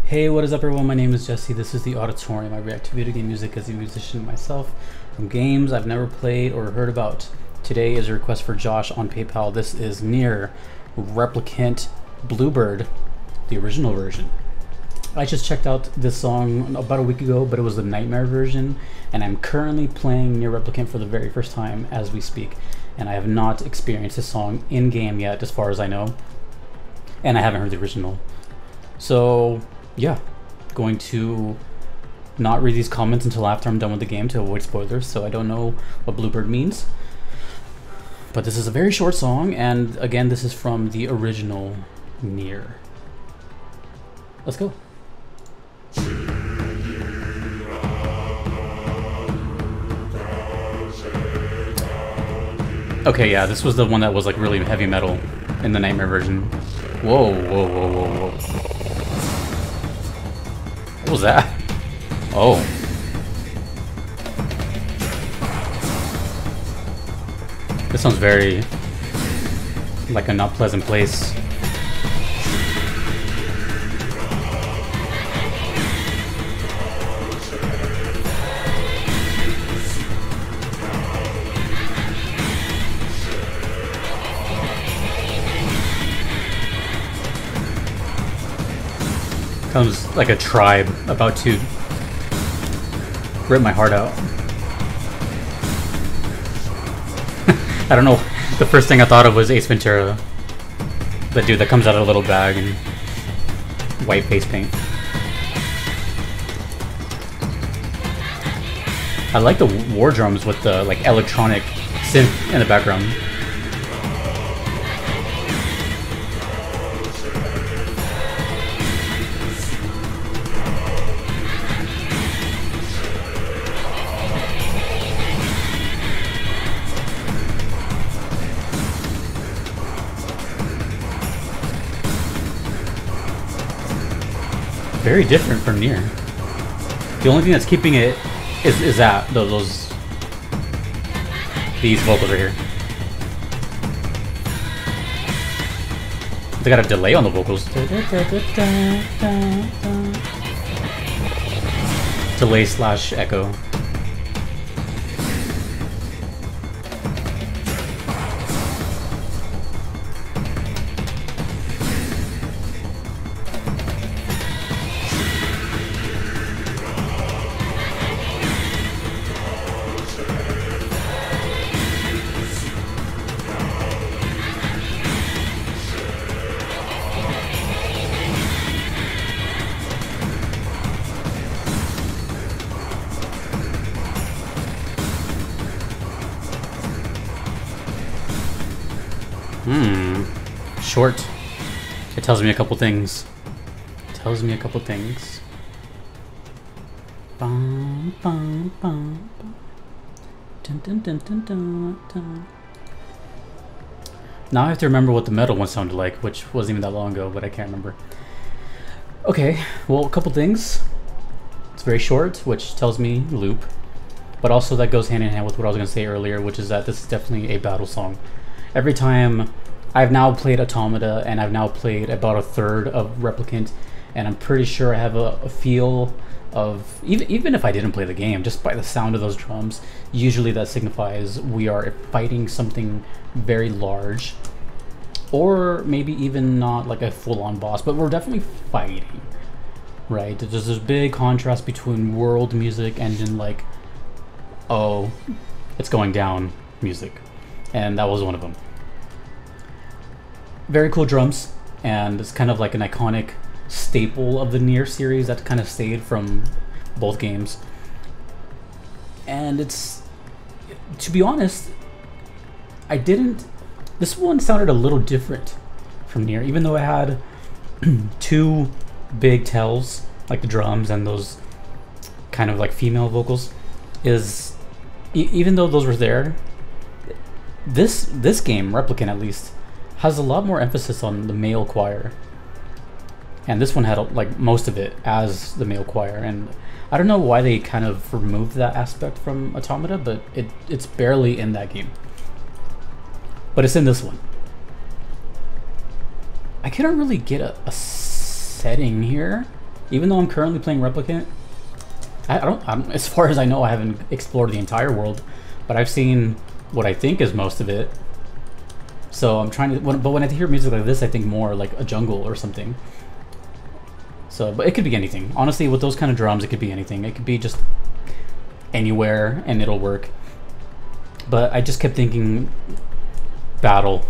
Hey, what is up everyone? My name is Jesse. This is The Auditorium. I react to video game music as a musician myself from games I've never played or heard about. Today is a request for Josh on PayPal. This is NieR Replicant Bluebird, the original version. I just checked out this song about a week ago, but it was the Nightmare version, and I'm currently playing NieR Replicant for the very first time as we speak, and I have not experienced this song in-game yet, as far as I know, and I haven't heard the original. So yeah, going to not read these comments until after I'm done with the game to avoid spoilers, so I don't know what Bluebird means. But this is a very short song, and again, this is from the original NieR. Let's go. Okay, yeah, this was the one that was like really heavy metal in the Nightmare version. Whoa, whoa, whoa, whoa, whoa. What was that? Oh. This sounds very like a not pleasant place. Sounds like a tribe about to rip my heart out. I don't know, the first thing I thought of was Ace Ventura. The dude that comes out of a little bag and white face paint. I like the war drums with the like electronic synth in the background. Very different from NieR. The only thing that's keeping it is that these vocals right here. They got a delay on the vocals. Delay slash echo. Short. It tells me a couple things. Bum, bum, bum, bum. Dun, dun, dun, dun, dun, dun. Now I have to remember what the metal one sounded like, which wasn't even that long ago, but I can't remember. Okay, well, a couple things. It's very short, which tells me loop, but also that goes hand in hand with what I was going to say earlier, which is that this is definitely a battle song. Every time I've now played Automata, and I've now played about a third of Replicant, and I'm pretty sure I have a feel of, even if I didn't play the game, just by the sound of those drums, usually that signifies we are fighting something very large, or maybe even not like a full-on boss, but we're definitely fighting, right? There's this big contrast between world music and then like, oh, it's going down music, and that was one of them. Very cool drums, and it's kind of like an iconic staple of the NieR series that kind of stayed from both games. And it's, to be honest, this one sounded a little different from NieR, even though it had two big tells, like the drums and those kind of like female vocals. Even though those were there, this game, Replicant at least, has a lot more emphasis on the male choir, and this one had like most of it as the male choir, and I don't know why they kind of removed that aspect from Automata, but it's barely in that game. but it's in this one. I couldn't really get a setting here, Even though I'm currently playing Replicant, as far as I know, I haven't explored the entire world, but I've seen what I think is most of it. So I'm trying to, but when I hear music like this, I think more like a jungle or something. So, but it could be anything. Honestly, with those kind of drums, it could be anything. It could be just anywhere and it'll work. But I just kept thinking battle,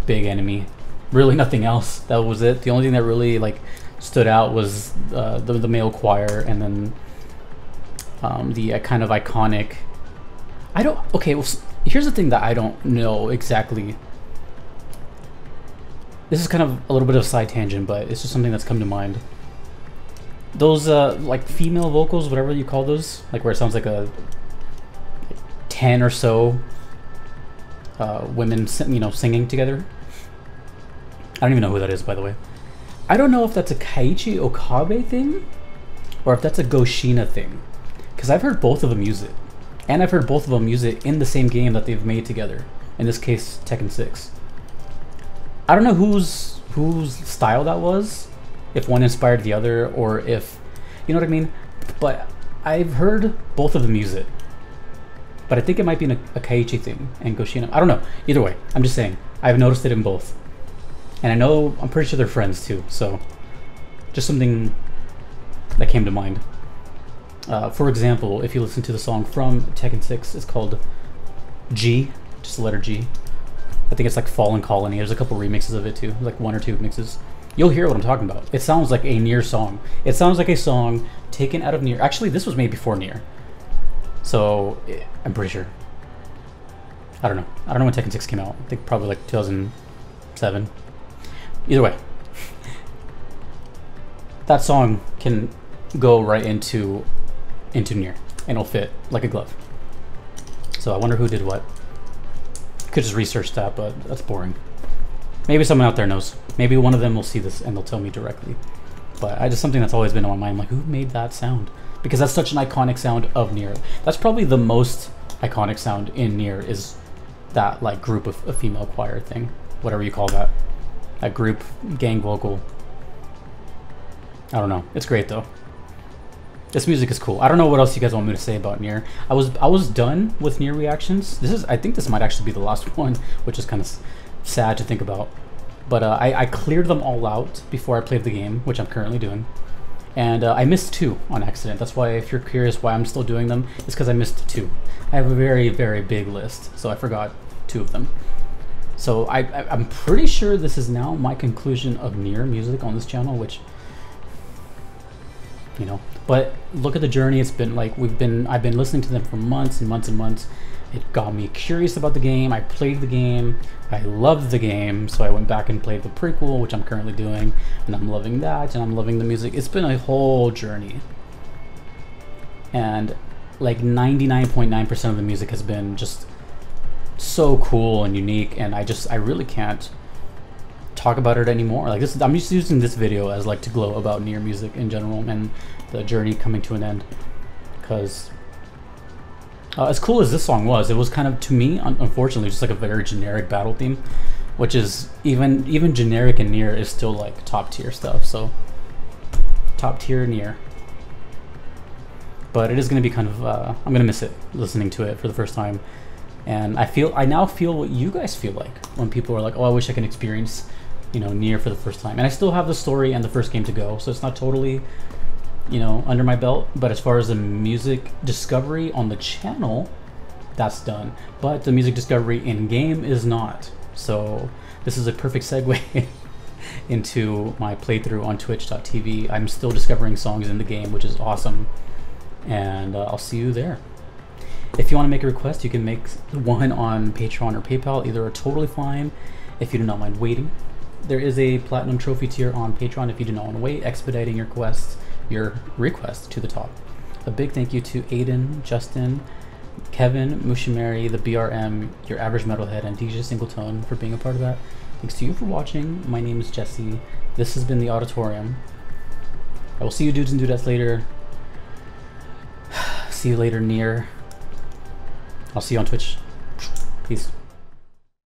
big enemy, really nothing else. That was it. The only thing that really like stood out was the male choir, and then the kind of iconic. Okay, well, here's the thing that I don't know exactly. This is kind of a little bit of a side tangent, but it's just something that's come to mind. Those like female vocals, whatever you call those, like where it sounds like a 10 or so women, you know, singing together. I don't even know who that is, by the way. I don't know if that's a Keiichi Okabe thing or if that's a Goshina thing, because I've heard both of them use it, and I've heard both of them use it in the same game that they've made together. In this case, Tekken 6. I don't know whose style that was, if one inspired the other, or if, you know what I mean? But I've heard both of them use it. But I think it might be a Keiichi thing and Goshina. I don't know. Either way, I'm just saying. I've noticed it in both. And I know, I'm pretty sure they're friends too, so just something that came to mind. For example, if you listen to the song from Tekken 6, it's called G, just the letter G. I think it's like Fallen Colony. There's a couple remixes of it too, like 1 or 2 mixes. You'll hear what I'm talking about. It sounds like a NieR song. It sounds like a song taken out of NieR. Actually, this was made before NieR. So, I'm pretty sure. I don't know. I don't know when Tekken 6 came out. I think probably like 2007. Either way. That song can go right into NieR, and it'll fit like a glove. So I wonder who did what. Could just research that, but that's boring. Maybe someone out there knows. Maybe one of them will see this and they'll tell me directly. But just something that's always been on my mind, like who made that sound? Because that's such an iconic sound of NieR. That's probably the most iconic sound in NieR, is that like group of a female choir thing, whatever you call that. That group gang vocal. I don't know. It's great though. This music is cool. I don't know what else you guys want me to say about NieR. I was done with NieR reactions. I think this might actually be the last one, which is kind of sad to think about. But I cleared them all out before I played the game, which I'm currently doing. And I missed 2 on accident. That's why, if you're curious why I'm still doing them, it's because I missed 2. I have a very, very big list, so I forgot 2 of them. So I'm pretty sure this is now my conclusion of NieR music on this channel, which, you know, but look at the journey it's been. Like I've been listening to them for months and months and months. It got me curious about the game. I played the game. I loved the game, so I went back and played the prequel, which I'm currently doing, and I'm loving that, and I'm loving the music. It's been a whole journey, and like 99.9% of the music has been just so cool and unique, and I really can't talk about it anymore. Like this, I'm just using this video as like to glow about NieR music in general and the journey coming to an end, because as cool as this song was, it was kind of, to me, unfortunately, just like a very generic battle theme, which is even generic in NieR is still like top tier stuff. So top tier NieR, but it is going to be kind of I'm going to miss it listening to it for the first time. And I now feel what you guys feel like when people are like, oh, I wish I could experience, you know, NieR for the first time. And I still have the story and the first game to go, so it's not totally, you know, under my belt. But as far as the music discovery on the channel, that's done. But the music discovery in game is not. So this is a perfect segue into my playthrough on twitch.tv. I'm still discovering songs in the game, which is awesome. And I'll see you there. If you want to make a request, you can make one on Patreon or PayPal. Either are totally fine if you do not mind waiting. There is a platinum trophy tier on Patreon if you do not want to wait, expediting your request to the top. A big thank you to Aiden, Justin, Kevin, Mushimari, the BRM, Your Average Metalhead, and DJ Singleton for being a part of that. Thanks to you for watching. My name is Jesse. This has been The Auditorium. I will see you dudes and dudettes later. See you later, NieR. I'll see you on Twitch. Peace.